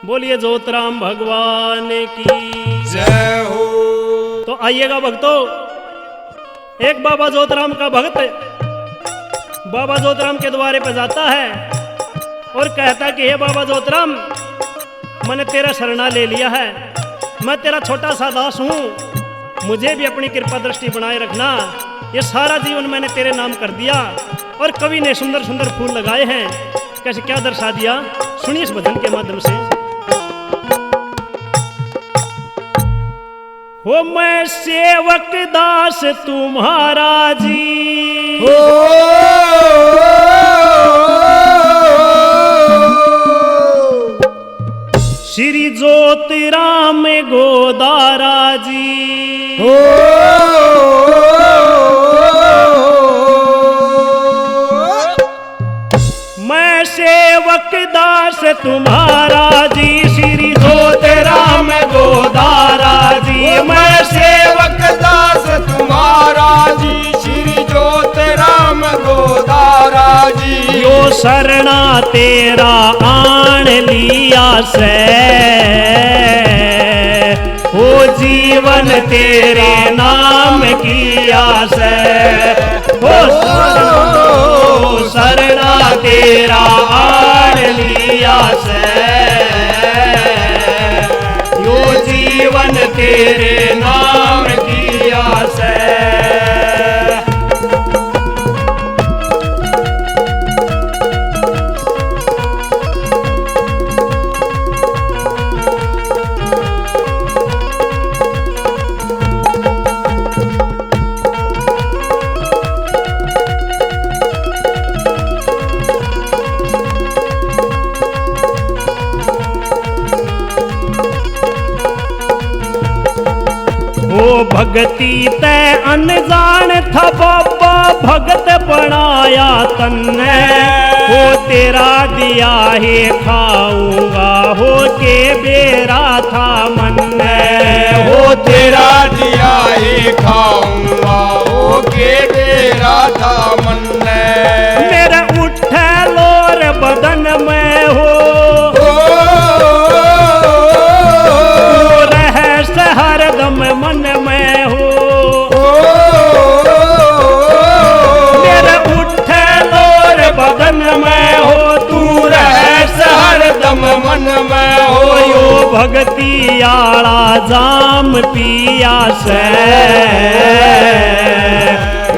बोलिए जोतराम भगवान की जय हो। तो आइएगा भक्तों, एक बाबा जोतराम का भक्त बाबा जोतराम के द्वारे पे जाता है और कहता कि हे बाबा जोतराम, मैंने तेरा शरणा ले लिया है, मैं तेरा छोटा सा दास हूँ, मुझे भी अपनी कृपा दृष्टि बनाए रखना। ये सारा जीवन मैंने तेरे नाम कर दिया। और कवि ने सुंदर सुंदर फूल लगाए हैं, कैसे क्या दर्शा दिया, सुनिए इस भजन के माध्यम से। हो मैं सेवक दास तुम्हारा जी, हो श्री ज्योतिराम गोदारा जी। हो मैं सेवक दास तुम्हारा जी, श्री ज्योतिराम गोदारा जी। मैं सेवक दास तुम्हारा जी, श्री ज्योतिराम गोदारा जी। यो शरणा तेरा आन लिया से, हो जीवन तेरे नाम किया से। हो शरणा तेरा आन लिया से, यो जीवन तेरे नाम किया से। भगति तै अनजान था बाबा, भगत बनाया तन्ने। हो तेरा दिया है खाऊंगा, हो के बेरा था मन। हो तेरा दिया ही खाऊंगा, हो के बेरा था मन। मेरे उठे लोर बदन में हो, हरदम मन में हो। मेरे उठे लोर बदन में हो, तू रहस हरदम मन में हो। यो भगती आला जाम पिया से,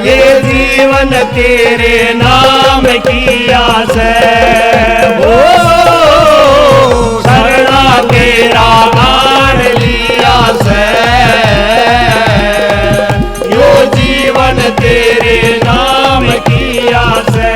ये जीवन तेरे नाम किया से। हो शरणा तेरा आन लिया से, यो जीवन तेरे नाम किया से।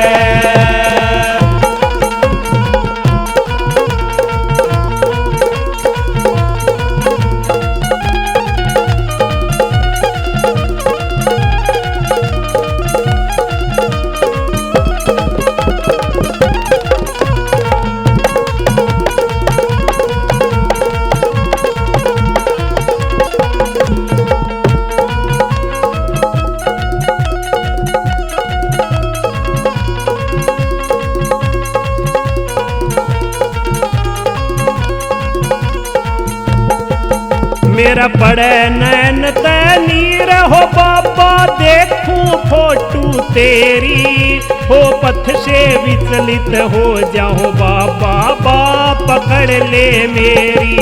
मेरा पड़े नैन ते नीर हो बाबा, देखूं फोटू तेरी। हो पथ से विचलित हो जाऊं बाबा, बाप पकड़ ले मेरी।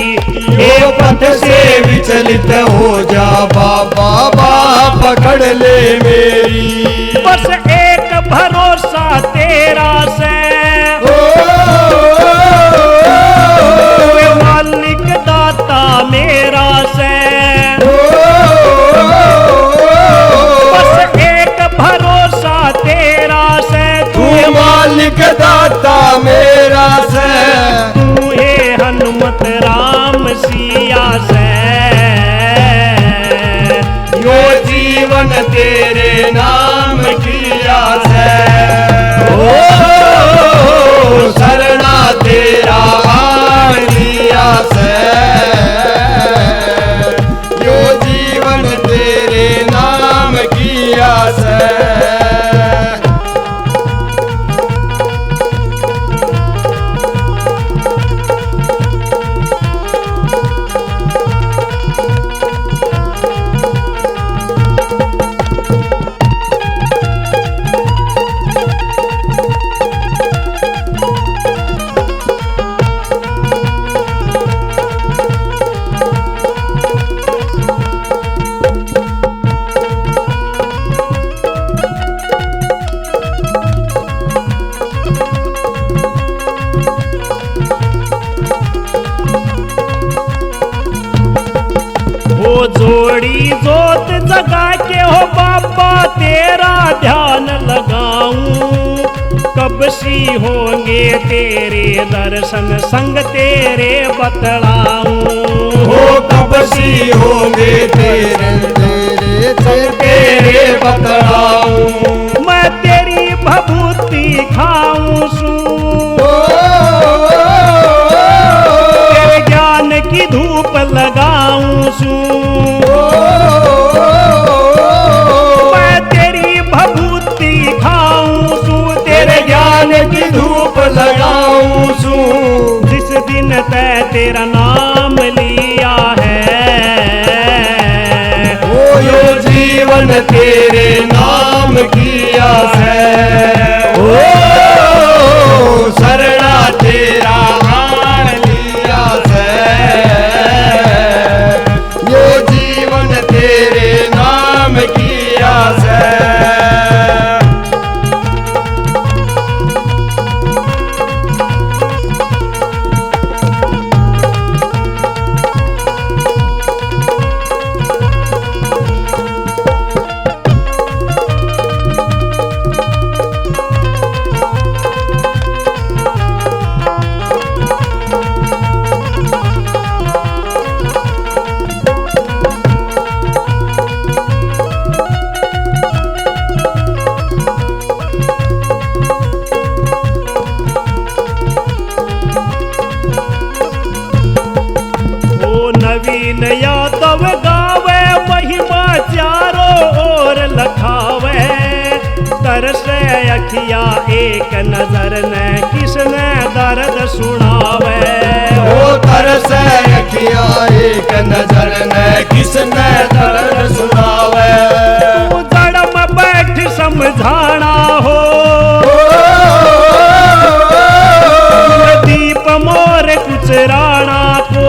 ये पथ से विचलित हो जा बाबा, बाप पकड़ ले मेरी। बस एक भरोसा तेरा से, मालिक दाता मेरा से। बस एक भरोसा तेरा से, तू मालिक दाता मेरा से। तू है हनुमत राम सिया से, यो जीवन तेरे नाम किया से। ओ शरणा तेरा आन लिया से, यो जीवन तेरे नाम किया से। तेरा ध्यान लगाऊं, कब सी होंगे तेरे दर्शन संग तेरे बतलाऊं। हो कब सी होंगे तेरे तेरे तेरे बतलाऊं। मैं तेरी भभूति खाऊं सू, तेरे ज्ञान की धूप लगाऊं सू। मैं तेरी भभूति खाऊं सू, तेरे ज्ञान की धूप लगाऊं सू। जिस दिन तै तेरा नाम लिया है, ओ यो जीवन तेरे नाम किया है। ओ शरणा तेरा मान लिया है, यो जीवन तेरे नाम किया है। नवीन यादव गावे महिमा चारों ओर लखावे, तरसे अखिया एक नजर ने किसने दर्द सुनावे। ओ तरसे अखिया एक नजर ने किसने दर्द सुनावे। तू जड़ में बैठ समझाना हो, दीप मोर कुछ राणा को।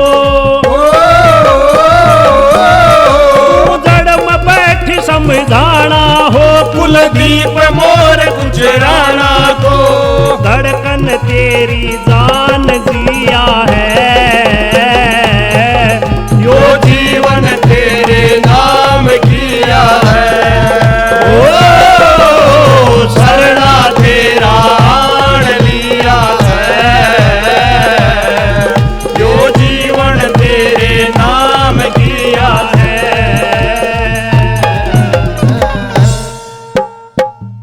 समझाना हो कुलदीप मोर गुजराना को। धड़कन तेरी जा